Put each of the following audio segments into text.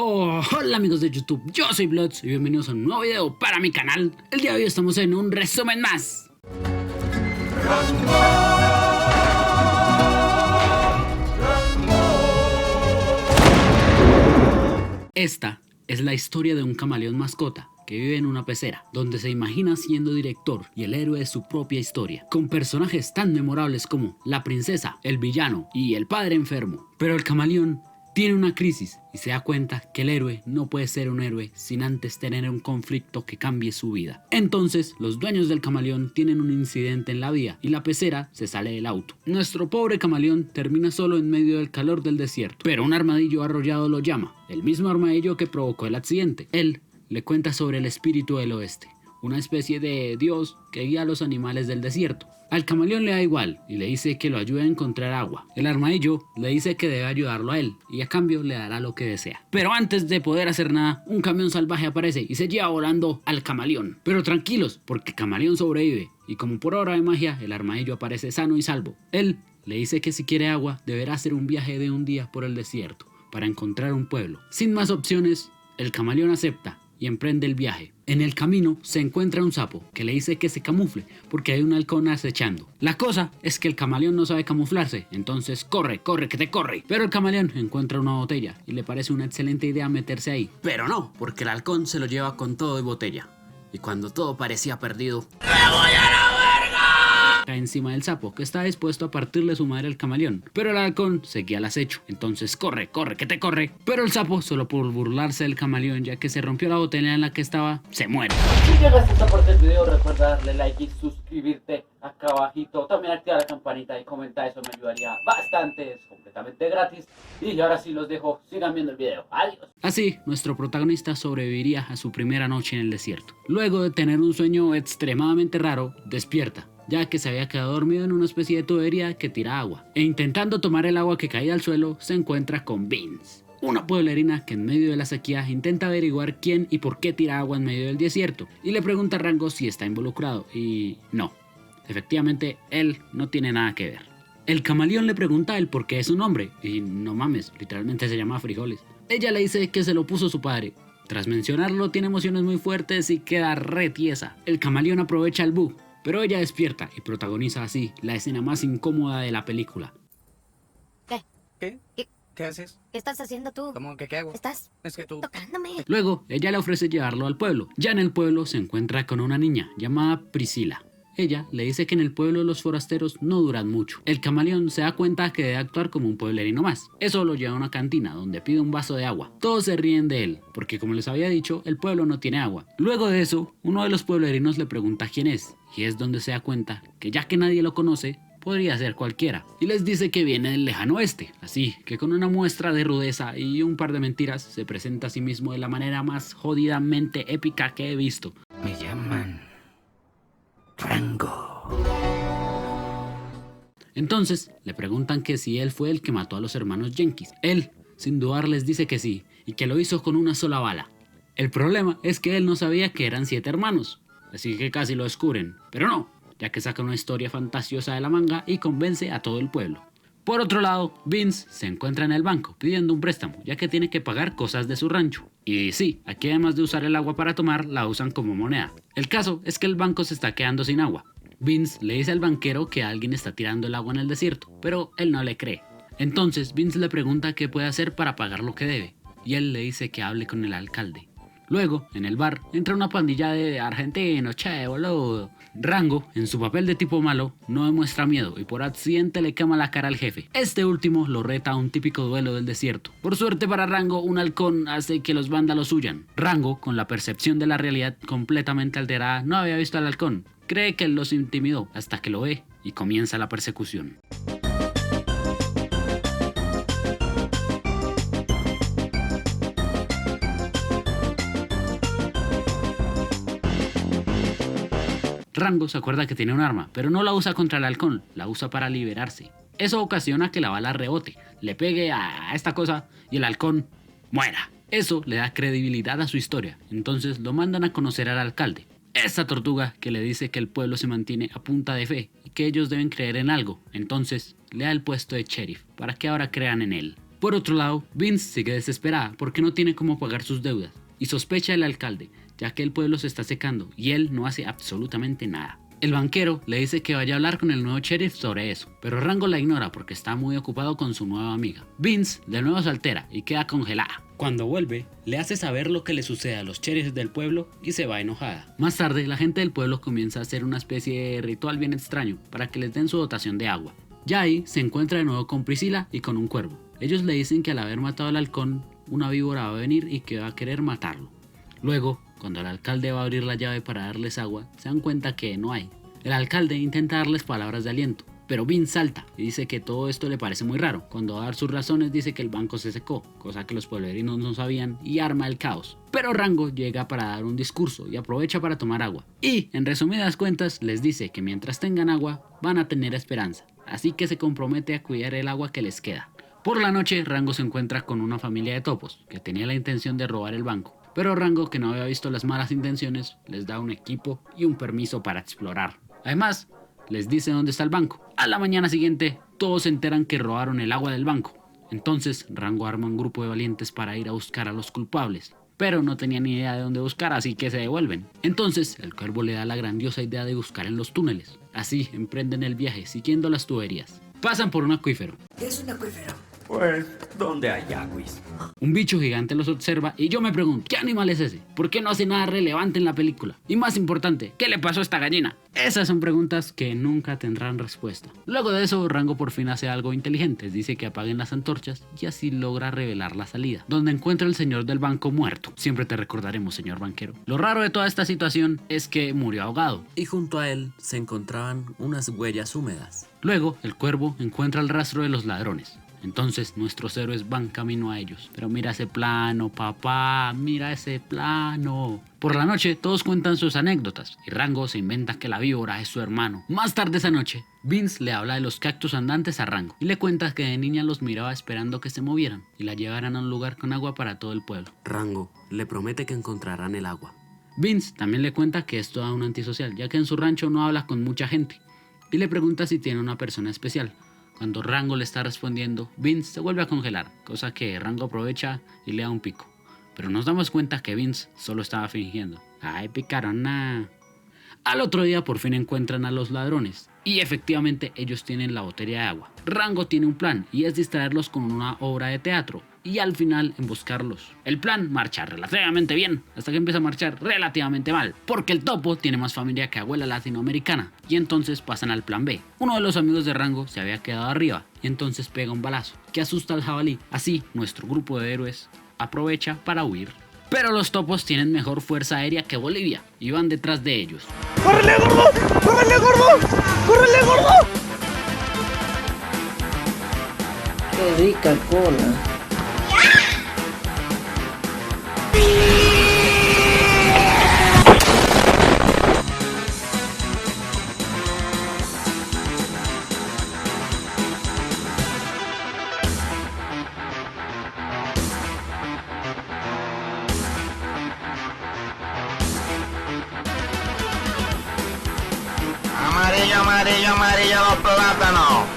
Hola amigos de YouTube, yo soy Bloods y bienvenidos a un nuevo video para mi canal. El día de hoy estamos en un resumen más. Esta es la historia de un camaleón mascota que vive en una pecera, donde se imagina siendo director y el héroe de su propia historia, con personajes tan memorables como la princesa, el villano y el padre enfermo. Pero el camaleón tiene una crisis y se da cuenta que el héroe no puede ser un héroe sin antes tener un conflicto que cambie su vida. Entonces, los dueños del camaleón tienen un incidente en la vía y la pecera se sale del auto. Nuestro pobre camaleón termina solo en medio del calor del desierto, pero un armadillo arrollado lo llama, el mismo armadillo que provocó el accidente. Él le cuenta sobre el espíritu del oeste, una especie de dios que guía a los animales del desierto. Al camaleón le da igual y le dice que lo ayude a encontrar agua. El armadillo le dice que debe ayudarlo a él y a cambio le dará lo que desea. Pero antes de poder hacer nada, un camión salvaje aparece y se lleva volando al camaleón. Pero tranquilos, porque camaleón sobrevive y como por obra de magia el armadillo aparece sano y salvo. Él le dice que si quiere agua deberá hacer un viaje de un día por el desierto para encontrar un pueblo. Sin más opciones, el camaleón acepta y emprende el viaje. En el camino se encuentra un sapo que le dice que se camufle porque hay un halcón acechando. La cosa es que el camaleón no sabe camuflarse, entonces corre, que te corre. Pero el camaleón encuentra una botella y le parece una excelente idea meterse ahí. Pero no, porque el halcón se lo lleva con todo y botella. Y cuando todo parecía perdido, ¡me voy a la verga! Cae encima del sapo, que está dispuesto a partirle su madre al camaleón. Pero el halcón seguía al acecho, entonces corre, que te corre. Pero el sapo, solo por burlarse del camaleón, ya que se rompió la botella en la que estaba, se muere. Si llegaste a esta parte del video, recuerda darle like y suscribirte acá abajito. También activa la campanita y comenta, eso me ayudaría bastante, es completamente gratis. Y ahora sí los dejo, sigan viendo el video. Adiós. Así, nuestro protagonista sobreviviría a su primera noche en el desierto. Luego de tener un sueño extremadamente raro, despierta, ya que se había quedado dormido en una especie de tubería que tira agua. E intentando tomar el agua que caía al suelo, se encuentra con Beans, una pueblerina que en medio de la sequía intenta averiguar quién y por qué tira agua en medio del desierto. Y le pregunta a Rango si está involucrado, y no, efectivamente él no tiene nada que ver. El camaleón le pregunta a él por qué es un hombre, y no mames, literalmente se llama Frijoles. Ella le dice que se lo puso su padre. Tras mencionarlo tiene emociones muy fuertes y queda re tiesa. El camaleón aprovecha el bug, pero ella despierta y protagoniza así la escena más incómoda de la película. ¿Qué haces? ¿Qué estás haciendo tú? ¿Cómo que qué hago? ¿Estás Es que tú... tocándome? Luego, ella le ofrece llevarlo al pueblo. Ya en el pueblo se encuentra con una niña llamada Priscila. Ella le dice que en el pueblo los forasteros no duran mucho. El camaleón se da cuenta que debe actuar como un pueblerino más. Eso lo lleva a una cantina donde pide un vaso de agua. Todos se ríen de él, porque como les había dicho, el pueblo no tiene agua. Luego de eso, uno de los pueblerinos le pregunta quién es, y es donde se da cuenta que ya que nadie lo conoce, podría ser cualquiera, y les dice que viene del lejano oeste, así que con una muestra de rudeza y un par de mentiras se presenta a sí mismo de la manera más jodidamente épica que he visto. Me llaman... Rango. Entonces le preguntan que si él fue el que mató a los hermanos Jenkins. Él, sin dudar, les dice que sí, y que lo hizo con una sola bala. El problema es que él no sabía que eran 7 hermanos, así que casi lo descubren, pero no, ya que saca una historia fantasiosa de la manga y convence a todo el pueblo. Por otro lado, Vince se encuentra en el banco pidiendo un préstamo, ya que tiene que pagar cosas de su rancho. Y sí, aquí además de usar el agua para tomar, la usan como moneda. El caso es que el banco se está quedando sin agua. Vince le dice al banquero que alguien está tirando el agua en el desierto, pero él no le cree. Entonces Vince le pregunta qué puede hacer para pagar lo que debe, y él le dice que hable con el alcalde. Luego, en el bar, entra una pandilla de argentinos, che, boludo. Rango, en su papel de tipo malo, no demuestra miedo y por accidente le quema la cara al jefe. Este último lo reta a un típico duelo del desierto. Por suerte para Rango, un halcón hace que los vándalos huyan. Rango, con la percepción de la realidad completamente alterada, no había visto al halcón. Cree que él los intimidó hasta que lo ve y comienza la persecución. Rango se acuerda que tiene un arma, pero no la usa contra el halcón, la usa para liberarse. Eso ocasiona que la bala rebote, le pegue a esta cosa y el halcón muera. Eso le da credibilidad a su historia, entonces lo mandan a conocer al alcalde. Esa tortuga que le dice que el pueblo se mantiene a punta de fe y que ellos deben creer en algo, entonces le da el puesto de sheriff para que ahora crean en él. Por otro lado, Vince sigue desesperada porque no tiene cómo pagar sus deudas y sospecha del alcalde, ya que el pueblo se está secando y él no hace absolutamente nada. El banquero le dice que vaya a hablar con el nuevo sheriff sobre eso, pero Rango la ignora porque está muy ocupado con su nueva amiga. Vince de nuevo se altera y queda congelada. Cuando vuelve, le hace saber lo que le sucede a los sheriffs del pueblo y se va enojada. Más tarde, la gente del pueblo comienza a hacer una especie de ritual bien extraño para que les den su dotación de agua. Ya ahí se encuentra de nuevo con Priscilla y con un cuervo. Ellos le dicen que al haber matado al halcón, una víbora va a venir y que va a querer matarlo. Luego, cuando el alcalde va a abrir la llave para darles agua, se dan cuenta que no hay. El alcalde intenta darles palabras de aliento, pero Vince salta y dice que todo esto le parece muy raro. Cuando va a dar sus razones dice que el banco se secó, cosa que los pueblerinos no sabían, y arma el caos. Pero Rango llega para dar un discurso y aprovecha para tomar agua. Y, en resumidas cuentas, les dice que mientras tengan agua, van a tener esperanza. Así que se compromete a cuidar el agua que les queda. Por la noche, Rango se encuentra con una familia de topos, que tenía la intención de robar el banco. Pero Rango, que no había visto las malas intenciones, les da un equipo y un permiso para explorar. Además, les dice dónde está el banco. A la mañana siguiente, todos se enteran que robaron el agua del banco. Entonces, Rango arma un grupo de valientes para ir a buscar a los culpables. Pero no tenía ni idea de dónde buscar, así que se devuelven. Entonces, el cuervo le da la grandiosa idea de buscar en los túneles. Así, emprenden el viaje siguiendo las tuberías. Pasan por un acuífero. ¿Qué es un acuífero? Pues, ¿dónde hay aguis? Un bicho gigante los observa y yo me pregunto, ¿qué animal es ese? ¿Por qué no hace nada relevante en la película? Y más importante, ¿qué le pasó a esta gallina? Esas son preguntas que nunca tendrán respuesta. Luego de eso, Rango por fin hace algo inteligente, dice que apaguen las antorchas y así logra revelar la salida, donde encuentra al señor del banco muerto. Siempre te recordaremos, señor banquero. Lo raro de toda esta situación es que murió ahogado. Y junto a él se encontraban unas huellas húmedas. Luego, el cuervo encuentra el rastro de los ladrones. Entonces nuestros héroes van camino a ellos. Pero mira ese plano, papá, mira ese plano. Por la noche todos cuentan sus anécdotas y Rango se inventa que la víbora es su hermano. Más tarde esa noche, Vince le habla de los cactus andantes a Rango y le cuenta que de niña los miraba esperando que se movieran y la llevaran a un lugar con agua para todo el pueblo. Rango le promete que encontrarán el agua. Vince también le cuenta que es toda un antisocial, ya que en su rancho no habla con mucha gente, y le pregunta si tiene una persona especial. Cuando Rango le está respondiendo, Vince se vuelve a congelar, cosa que Rango aprovecha y le da un pico. Pero nos damos cuenta que Vince solo estaba fingiendo. ¡Ay, picarona! Al otro día por fin encuentran a los ladrones, y efectivamente ellos tienen la botella de agua. Rango tiene un plan, y es distraerlos con una obra de teatro, y al final emboscarlos. El plan marcha relativamente bien, hasta que empieza a marchar relativamente mal, porque el topo tiene más familia que abuela latinoamericana, y entonces pasan al plan B. Uno de los amigos de Rango se había quedado arriba, y entonces pega un balazo, que asusta al jabalí. Así, nuestro grupo de héroes aprovecha para huir. Pero los topos tienen mejor fuerza aérea que Bolivia, y van detrás de ellos. ¡Córrele, gordo! ¡Córrele, gordo! ¡Córrele, gordo! Qué rica cola. Amarillo, amarillo, amarillo los plátanos.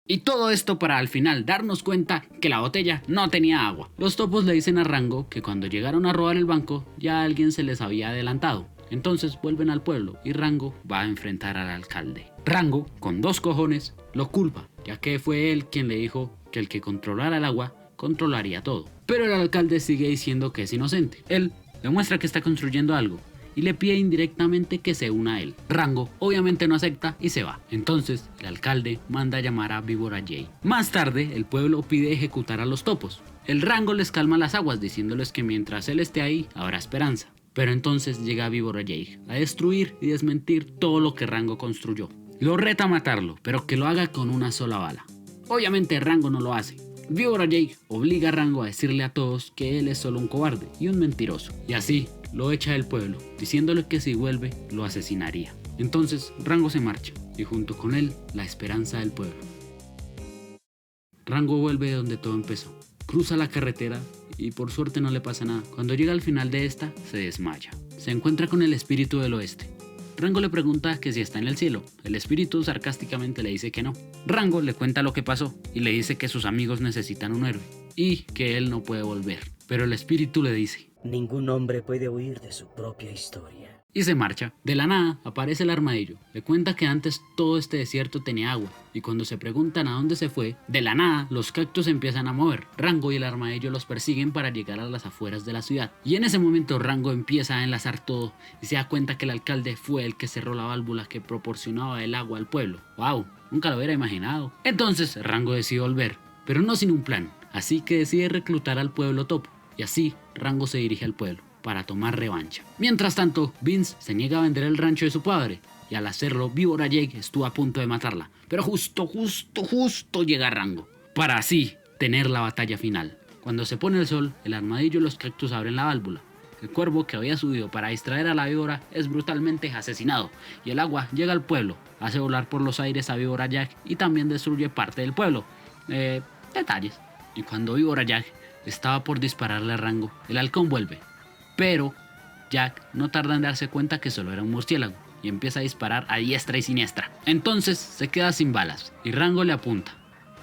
Y todo esto para al final darnos cuenta que la botella no tenía agua. Los topos le dicen a Rango que cuando llegaron a robar el banco ya alguien se les había adelantado. Entonces vuelven al pueblo y Rango va a enfrentar al alcalde. Rango, con 2 cojones, lo culpa, ya que fue él quien le dijo que el que controlara el agua controlaría todo. Pero el alcalde sigue diciendo que es inocente. Él demuestra que está construyendo algo y le pide indirectamente que se una a él. Rango obviamente no acepta y se va. Entonces el alcalde manda a llamar a Víbora J. Más tarde el pueblo pide ejecutar a los topos. El Rango les calma las aguas diciéndoles que mientras él esté ahí habrá esperanza. Pero entonces llega Víbora J a destruir y desmentir todo lo que Rango construyó. Lo reta a matarlo, pero que lo haga con una sola bala. Obviamente Rango no lo hace. Víbora Jake obliga a Rango a decirle a todos que él es solo un cobarde y un mentiroso, y así lo echa del pueblo, diciéndole que si vuelve lo asesinaría. Entonces Rango se marcha, y junto con él la esperanza del pueblo. Rango vuelve de donde todo empezó, cruza la carretera y por suerte no le pasa nada. Cuando llega al final de esta, se desmaya. Se encuentra con el espíritu del oeste. Rango le pregunta que si está en el cielo. El espíritu sarcásticamente le dice que no. Rango le cuenta lo que pasó y le dice que sus amigos necesitan un héroe y que él no puede volver. Pero el espíritu le dice: Ningún hombre puede huir de su propia historia. Y se marcha. De la nada aparece el armadillo. Le cuenta que antes todo este desierto tenía agua, y cuando se preguntan a dónde se fue, de la nada los cactus empiezan a mover. Rango y el armadillo los persiguen para llegar a las afueras de la ciudad. Y en ese momento Rango empieza a enlazar todo y se da cuenta que el alcalde fue el que cerró la válvula que proporcionaba el agua al pueblo. ¡Wow! Nunca lo hubiera imaginado. Entonces Rango decide volver, pero no sin un plan. Así que decide reclutar al pueblo topo. Y así Rango se dirige al pueblo para tomar revancha. Mientras tanto, Vince se niega a vender el rancho de su padre, y al hacerlo, Víbora Jake estuvo a punto de matarla, pero justo llega Rango, para así tener la batalla final. Cuando se pone el sol, el armadillo y los cactus abren la válvula. El cuervo que había subido para distraer a la víbora es brutalmente asesinado, y el agua llega al pueblo, hace volar por los aires a Víbora Jake y también destruye parte del pueblo. Detalles. Y cuando Víbora Jake estaba por dispararle a Rango, el halcón vuelve. Pero Jack no tarda en darse cuenta que solo era un murciélago y empieza a disparar a diestra y siniestra. Entonces se queda sin balas y Rango le apunta,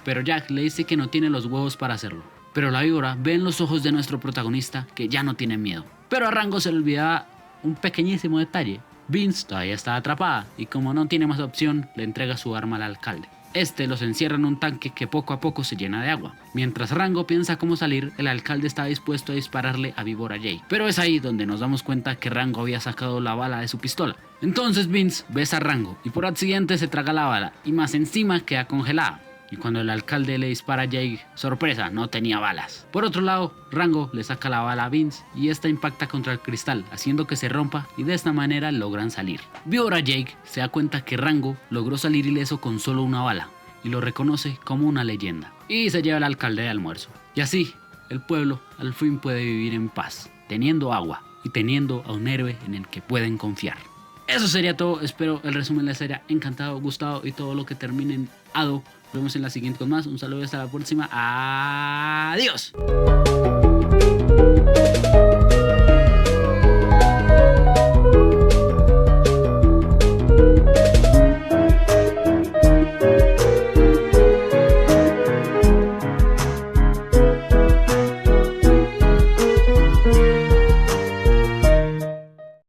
pero Jack le dice que no tiene los huevos para hacerlo. Pero la víbora ve en los ojos de nuestro protagonista que ya no tiene miedo. Pero a Rango se le olvidaba un pequeñísimo detalle: Vince todavía está atrapada y como no tiene más opción, le entrega su arma al alcalde. Este los encierra en un tanque que poco a poco se llena de agua. Mientras Rango piensa cómo salir, el alcalde está dispuesto a dispararle a Víbora Jake. Pero es ahí donde nos damos cuenta que Rango había sacado la bala de su pistola. Entonces Vince besa a Rango y por accidente se traga la bala y más encima queda congelada. Y cuando el alcalde le dispara a Jake, sorpresa, no tenía balas. Por otro lado, Rango le saca la bala a Vince y esta impacta contra el cristal, haciendo que se rompa y de esta manera logran salir. Víbora Jake se da cuenta que Rango logró salir ileso con solo una bala y lo reconoce como una leyenda. Y se lleva al alcalde de almuerzo. Y así, el pueblo al fin puede vivir en paz, teniendo agua y teniendo a un héroe en el que pueden confiar. Eso sería todo, espero el resumen les haya encantado, gustado y todo lo que termine en ado. Nos vemos en la siguiente con más, un saludo y hasta la próxima, adiós.